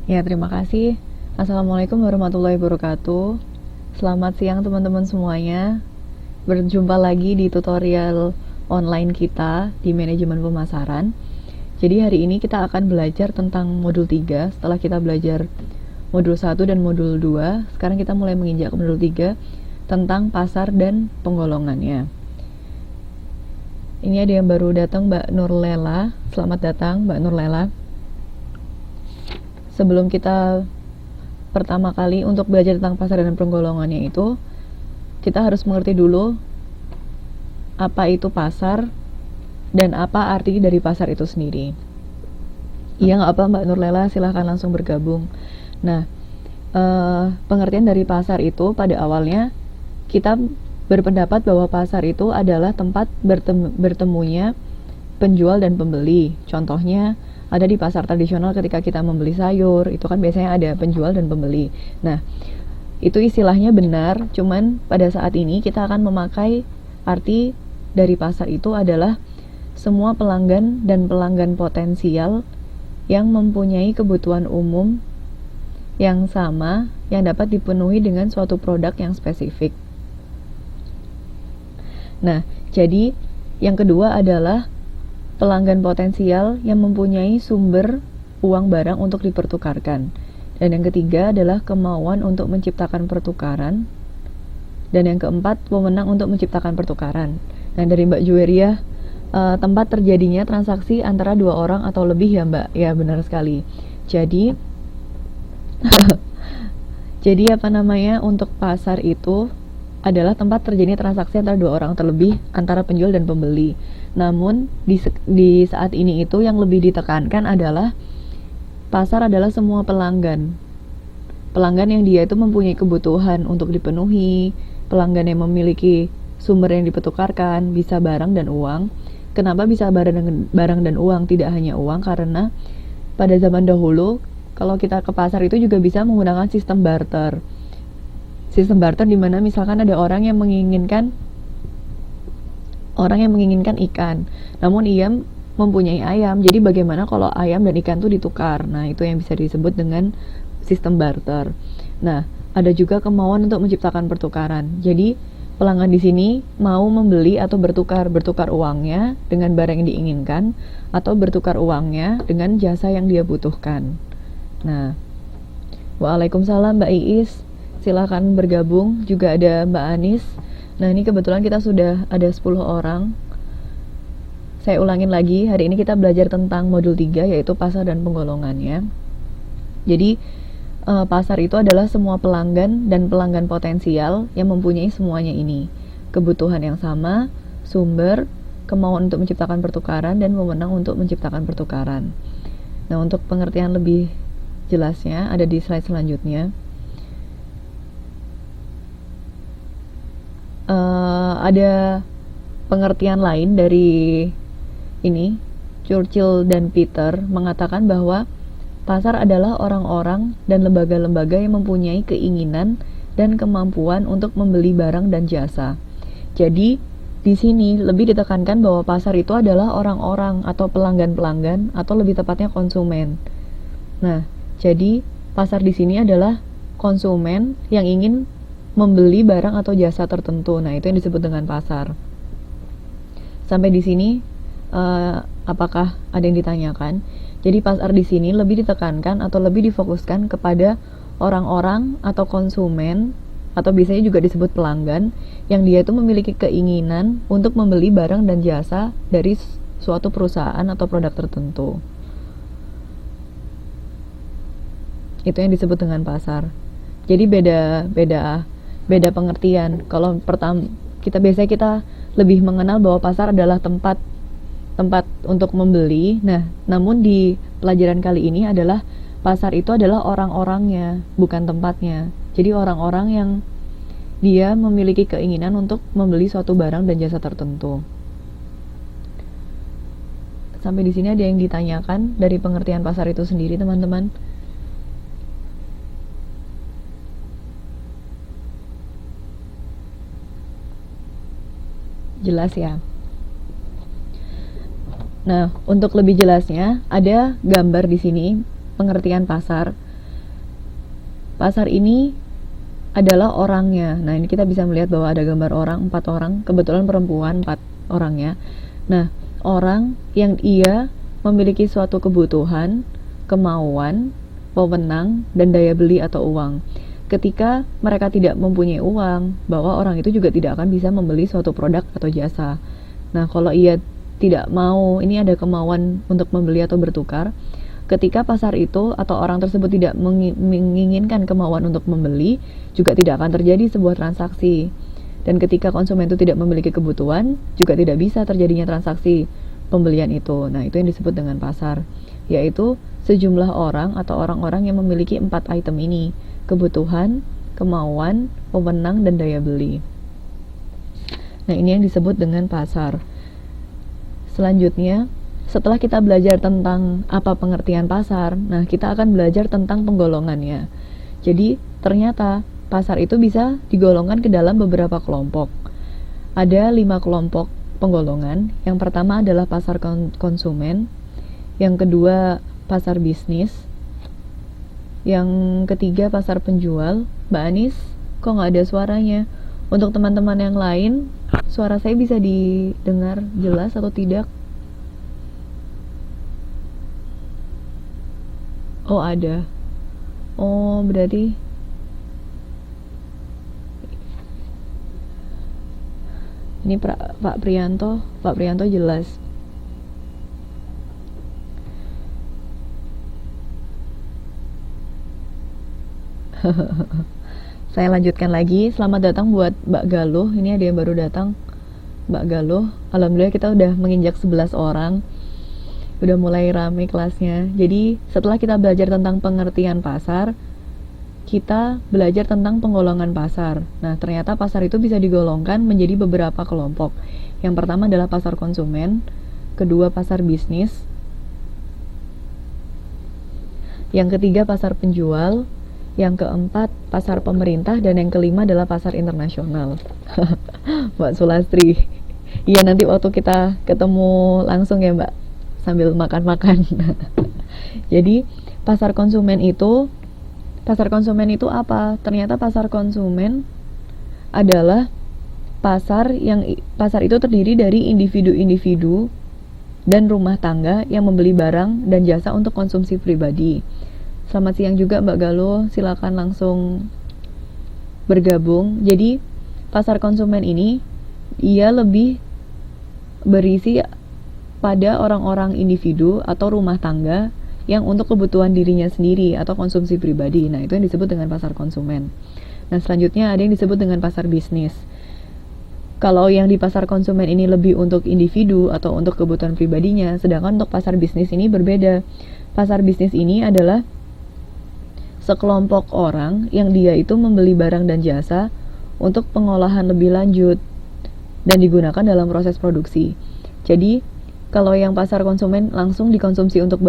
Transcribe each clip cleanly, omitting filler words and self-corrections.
Ya, terima kasih. Assalamualaikum warahmatullahi wabarakatuh. Selamat siang teman-teman semuanya. Berjumpa lagi di tutorial online kita di manajemen pemasaran. Jadi hari ini kita akan belajar tentang modul 3. Setelah kita belajar modul 1 dan modul 2, sekarang kita mulai menginjak ke modul 3 tentang pasar dan penggolongannya. Ini ada yang baru datang, Mbak Nurlela. Selamat datang, Mbak Nurlela. Sebelum kita pertama kali untuk belajar tentang pasar dan penggolongannya itu, kita harus mengerti dulu apa itu pasar dan apa arti dari pasar itu sendiri. Iya nggak apa Mbak Nurlela, silahkan langsung bergabung. Nah, pengertian dari pasar itu pada awalnya kita berpendapat bahwa pasar itu adalah tempat bertemunya penjual dan pembeli. Contohnya ada di pasar tradisional ketika kita membeli sayur, itu kan biasanya ada penjual dan pembeli. Nah, itu istilahnya benar, cuman pada saat ini kita akan memakai arti dari pasar itu adalah semua pelanggan dan pelanggan potensial yang mempunyai kebutuhan umum yang sama yang dapat dipenuhi dengan suatu produk yang spesifik. Nah, jadi yang kedua adalah pelanggan potensial yang mempunyai sumber uang barang untuk dipertukarkan. Dan yang ketiga adalah kemauan untuk menciptakan pertukaran. Dan yang keempat, pemenang untuk menciptakan pertukaran. Nah, dari Mbak Juweria, tempat terjadinya transaksi antara dua orang atau lebih ya Mbak? Ya, benar sekali. Jadi, untuk pasar itu adalah tempat terjadinya transaksi antara dua orang terlebih antara penjual dan pembeli. Namun di saat ini itu yang lebih ditekankan adalah pasar adalah semua pelanggan yang dia itu mempunyai kebutuhan untuk dipenuhi, pelanggan yang memiliki sumber yang dipertukarkan, bisa barang dan uang. Kenapa bisa barang dan uang, tidak hanya uang? Karena pada zaman dahulu kalau kita ke pasar itu juga bisa menggunakan sistem barter di mana misalkan ada orang yang menginginkan ikan, namun ia mempunyai ayam. Jadi bagaimana kalau ayam dan ikan itu ditukar? Nah, itu yang bisa disebut dengan sistem barter. Nah, ada juga kemauan untuk menciptakan pertukaran. Jadi pelanggan di sini mau membeli atau bertukar uangnya dengan barang yang diinginkan atau bertukar uangnya dengan jasa yang dia butuhkan. Nah, waalaikumsalam Mbak Iis. Silahkan bergabung, juga ada Mbak Anis. Nah, ini kebetulan kita sudah ada 10 orang. Saya ulangin lagi, hari ini kita belajar tentang modul 3, yaitu pasar dan penggolongannya. Jadi, pasar itu adalah semua pelanggan dan pelanggan potensial yang mempunyai semuanya ini. Kebutuhan yang sama, sumber, kemauan untuk menciptakan pertukaran, dan wewenang untuk menciptakan pertukaran. Nah, untuk pengertian lebih jelasnya, ada di slide selanjutnya. Ada pengertian lain dari ini, Churchill dan Peter mengatakan bahwa pasar adalah orang-orang dan lembaga-lembaga yang mempunyai keinginan dan kemampuan untuk membeli barang dan jasa. Jadi di sini lebih ditekankan bahwa pasar itu adalah orang-orang atau pelanggan-pelanggan atau lebih tepatnya konsumen. Nah, jadi pasar di sini adalah konsumen yang ingin membeli barang atau jasa tertentu. Nah, itu yang disebut dengan pasar. Sampai di sini apakah ada yang ditanyakan? Jadi pasar di sini lebih ditekankan atau lebih difokuskan kepada orang-orang atau konsumen atau biasanya juga disebut pelanggan yang dia itu memiliki keinginan untuk membeli barang dan jasa dari suatu perusahaan atau produk tertentu. Itu yang disebut dengan pasar. Jadi beda pengertian. Kalau kita lebih mengenal bahwa pasar adalah tempat untuk membeli. Nah, namun di pelajaran kali ini adalah pasar itu adalah orang-orangnya, bukan tempatnya. Jadi orang-orang yang dia memiliki keinginan untuk membeli suatu barang dan jasa tertentu. Sampai di sini ada yang ditanyakan dari pengertian pasar itu sendiri, teman-teman? Jelas ya? Nah, untuk lebih jelasnya ada gambar di sini pengertian pasar. pasar ini adalah orangnya. Nah, ini kita bisa melihat bahwa ada gambar orang, 4 orang, kebetulan perempuan 4 orangnya. Nah, orang yang ia memiliki suatu kebutuhan, kemauan, wewenang, dan daya beli atau uang. Ketika mereka tidak mempunyai uang, bahwa orang itu juga tidak akan bisa membeli suatu produk atau jasa. Nah, kalau ia tidak mau, ini ada kemauan untuk membeli atau bertukar, ketika pasar itu atau orang tersebut tidak menginginkan kemauan untuk membeli, juga tidak akan terjadi sebuah transaksi. Dan ketika konsumen itu tidak memiliki kebutuhan, juga tidak bisa terjadinya transaksi pembelian itu. Nah, itu yang disebut dengan pasar, yaitu sejumlah orang atau orang-orang yang memiliki 4 item ini: kebutuhan, kemauan, wewenang, dan daya beli. Nah, ini yang disebut dengan pasar. Selanjutnya, setelah kita belajar tentang apa pengertian pasar, nah kita akan belajar tentang penggolongannya. Jadi, ternyata pasar itu bisa digolongkan ke dalam beberapa kelompok. Ada 5 kelompok penggolongan. Yang pertama adalah pasar konsumen, yang kedua pasar bisnis, yang ketiga pasar penjual. Mbak Anis, kok nggak ada suaranya? Untuk teman-teman yang lain, suara saya bisa didengar jelas atau tidak? Oh, ada. Oh, berarti ini Pak Priyanto jelas. Saya lanjutkan lagi. Selamat datang buat Mbak Galuh. Ini ada yang baru datang, Mbak Galuh. Alhamdulillah kita udah menginjak 11 orang. Udah mulai rame kelasnya. Jadi setelah kita belajar tentang pengertian pasar, kita belajar tentang penggolongan pasar. Nah, ternyata pasar itu bisa digolongkan menjadi beberapa kelompok. Yang pertama adalah pasar konsumen, kedua pasar bisnis, yang ketiga pasar penjual, yang keempat pasar pemerintah, dan yang kelima adalah pasar internasional. Mbak Sulastri. Iya, nanti waktu kita ketemu langsung ya, Mbak, sambil makan-makan. Jadi pasar konsumen itu apa? Ternyata pasar konsumen adalah pasar itu terdiri dari individu-individu dan rumah tangga yang membeli barang dan jasa untuk konsumsi pribadi. Selamat siang juga Mbak Galuh, silakan langsung bergabung. Jadi pasar konsumen ini ia lebih berisi pada orang-orang individu atau rumah tangga yang untuk kebutuhan dirinya sendiri atau konsumsi pribadi. Nah, itu yang disebut dengan pasar konsumen. Nah, selanjutnya ada yang disebut dengan pasar bisnis. Kalau yang di pasar konsumen ini lebih untuk individu atau untuk kebutuhan pribadinya, sedangkan untuk pasar bisnis ini berbeda. Pasar bisnis ini adalah sekelompok orang yang dia itu membeli barang dan jasa untuk pengolahan lebih lanjut dan digunakan dalam proses produksi. Jadi, kalau yang pasar konsumen langsung dikonsumsi untuk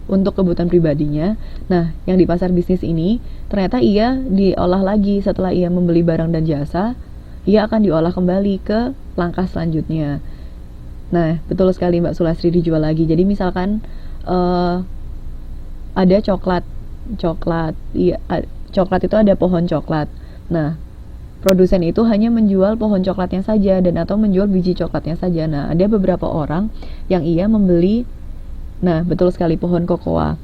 untuk kebutuhan pribadinya. Nah, yang di pasar bisnis ini ternyata ia diolah lagi setelah ia membeli barang dan jasa, ia akan diolah kembali ke langkah selanjutnya. Nah, betul sekali Mbak Sulastri, dijual lagi. Jadi misalkan ada coklat, coklat itu ada pohon coklat. Nah, produsen itu hanya menjual pohon coklatnya saja dan atau menjual biji coklatnya saja. Nah, ada beberapa orang yang ia membeli, nah betul sekali, pohon kokoa.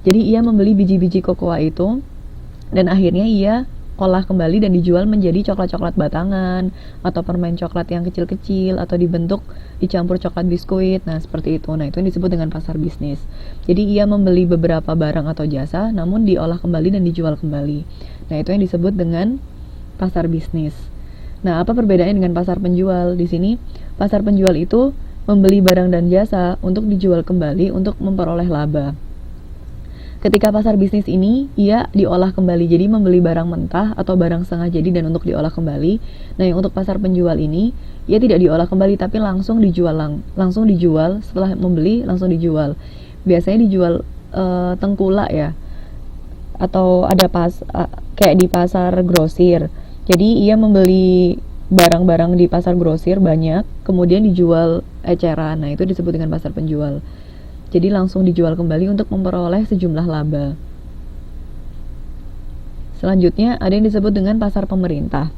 Jadi ia membeli biji-biji kokoa itu dan akhirnya ia olah kembali dan dijual menjadi coklat-coklat batangan atau permen coklat yang kecil-kecil atau dicampur coklat biskuit. Nah, seperti itu. Nah, itu yang disebut dengan pasar bisnis. Jadi ia membeli beberapa barang atau jasa namun diolah kembali dan dijual kembali. Nah, itu yang disebut dengan pasar bisnis. Nah, apa perbedaannya dengan pasar penjual? Di sini, pasar penjual itu membeli barang dan jasa untuk dijual kembali untuk memperoleh laba. Ketika pasar bisnis ini, ia diolah kembali, jadi membeli barang mentah atau barang setengah jadi dan untuk diolah kembali. Nah, yang untuk pasar penjual ini, ia tidak diolah kembali tapi langsung dijual setelah membeli langsung dijual. Biasanya dijual tengkulak ya, atau ada kayak di pasar grosir. Jadi ia membeli barang-barang di pasar grosir banyak, kemudian dijual eceran. Nah, itu disebut dengan pasar penjual. Jadi langsung dijual kembali untuk memperoleh sejumlah laba. Selanjutnya ada yang disebut dengan pasar pemerintah.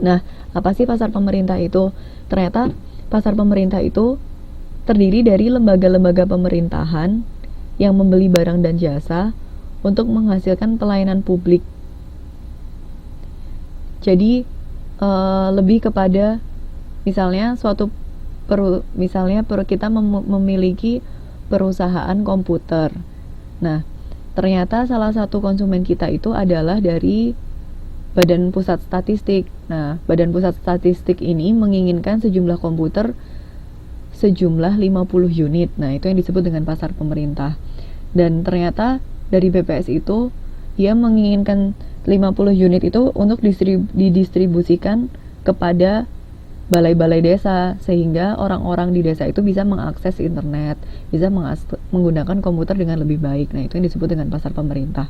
Nah, apa sih pasar pemerintah itu? Ternyata pasar pemerintah itu terdiri dari lembaga-lembaga pemerintahan yang membeli barang dan jasa untuk menghasilkan pelayanan publik. Jadi lebih kepada misalnya kita memiliki perusahaan komputer. Nah, ternyata salah satu konsumen kita itu adalah dari Badan Pusat Statistik. Nah, Badan Pusat Statistik ini menginginkan sejumlah komputer sejumlah 50 unit. Nah, itu yang disebut dengan pasar pemerintah. Dan ternyata dari BPS itu ia menginginkan 50 unit itu untuk didistribusikan kepada balai-balai desa, sehingga orang-orang di desa itu bisa mengakses internet, bisa menggunakan komputer dengan lebih baik. Nah, itu yang disebut dengan pasar pemerintah.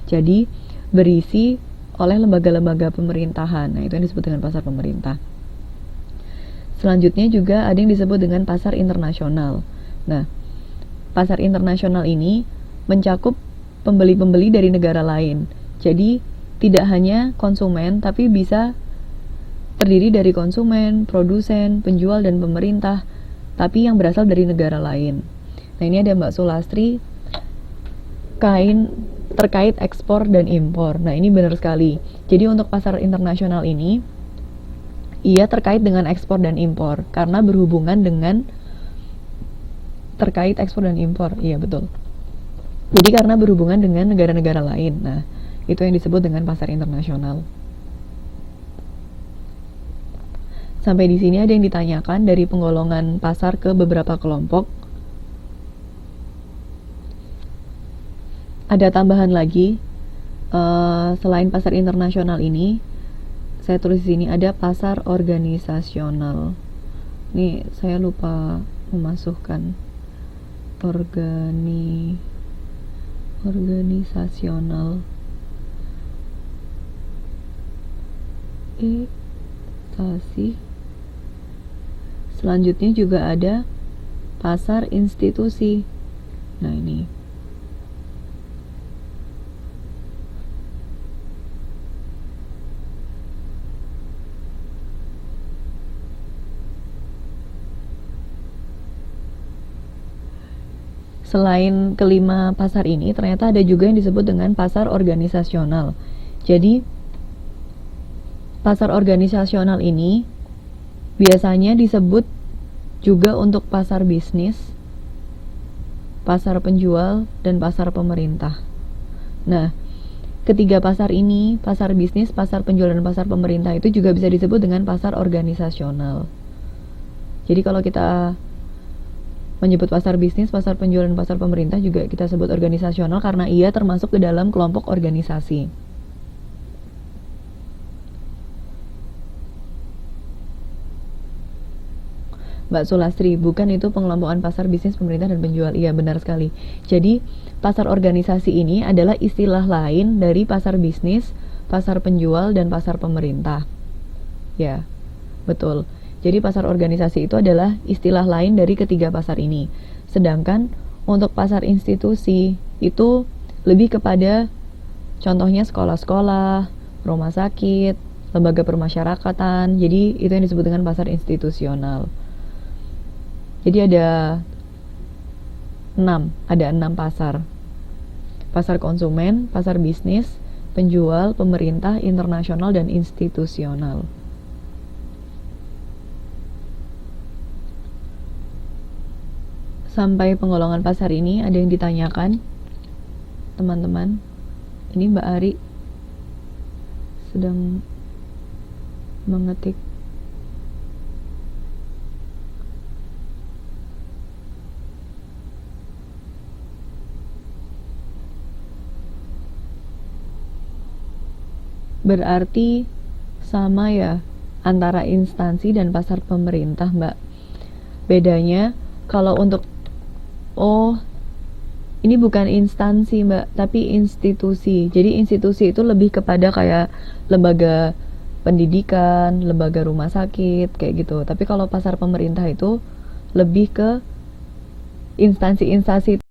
Jadi berisi oleh lembaga-lembaga pemerintahan. Nah, itu yang disebut dengan pasar pemerintah. Selanjutnya juga ada yang disebut dengan pasar internasional. Nah, pasar internasional ini mencakup pembeli-pembeli dari negara lain. Jadi tidak hanya konsumen, tapi bisa terdiri dari konsumen, produsen, penjual, dan pemerintah, tapi yang berasal dari negara lain. Nah, ini ada Mbak Sulastri terkait ekspor dan impor. Nah, ini benar sekali. Jadi untuk pasar internasional ini, ia terkait dengan ekspor dan impor, karena berhubungan dengan terkait ekspor dan impor. Iya, betul. Jadi karena berhubungan dengan negara-negara lain. Nah, itu yang disebut dengan pasar internasional. Sampai di sini ada yang ditanyakan dari penggolongan pasar ke beberapa kelompok. Ada tambahan lagi, selain pasar internasional ini, saya tulis di sini ada pasar organisasional. Ini saya lupa memasukkan organisasional. Selanjutnya juga ada pasar institusi. Nah, ini selain kelima pasar ini, ternyata ada juga yang disebut dengan pasar organisasional. Jadi pasar organisasional ini biasanya disebut juga untuk pasar bisnis, pasar penjual, dan pasar pemerintah. Nah, ketiga pasar ini, pasar bisnis, pasar penjual, dan pasar pemerintah itu juga bisa disebut dengan pasar organisasional. Jadi kalau kita menyebut pasar bisnis, pasar penjual, dan pasar pemerintah juga kita sebut organisasional karena ia termasuk ke dalam kelompok organisasi. Mbak Sulastri, bukan itu pengelompokan pasar bisnis, pemerintah, dan penjual. Iya, benar sekali. Jadi pasar organisasi ini adalah istilah lain dari pasar bisnis, pasar penjual, dan pasar pemerintah. Ya, betul. Jadi pasar organisasi itu adalah istilah lain dari ketiga pasar ini. Sedangkan untuk pasar institusi itu lebih kepada contohnya sekolah-sekolah, rumah sakit, lembaga permasyarakatan. Jadi itu yang disebut dengan pasar institusional. Jadi ada 6 pasar. Pasar konsumen, pasar bisnis, penjual, pemerintah, internasional, dan institusional. Sampai penggolongan pasar ini ada yang ditanyakan, teman-teman. Ini Mbak Ari sedang mengetik. Berarti sama ya antara instansi dan pasar pemerintah, Mbak. Bedanya kalau untuk ini bukan instansi, Mbak, tapi institusi. Jadi institusi itu lebih kepada kayak lembaga pendidikan, lembaga rumah sakit, kayak gitu. Tapi kalau pasar pemerintah itu lebih ke instansi-instansi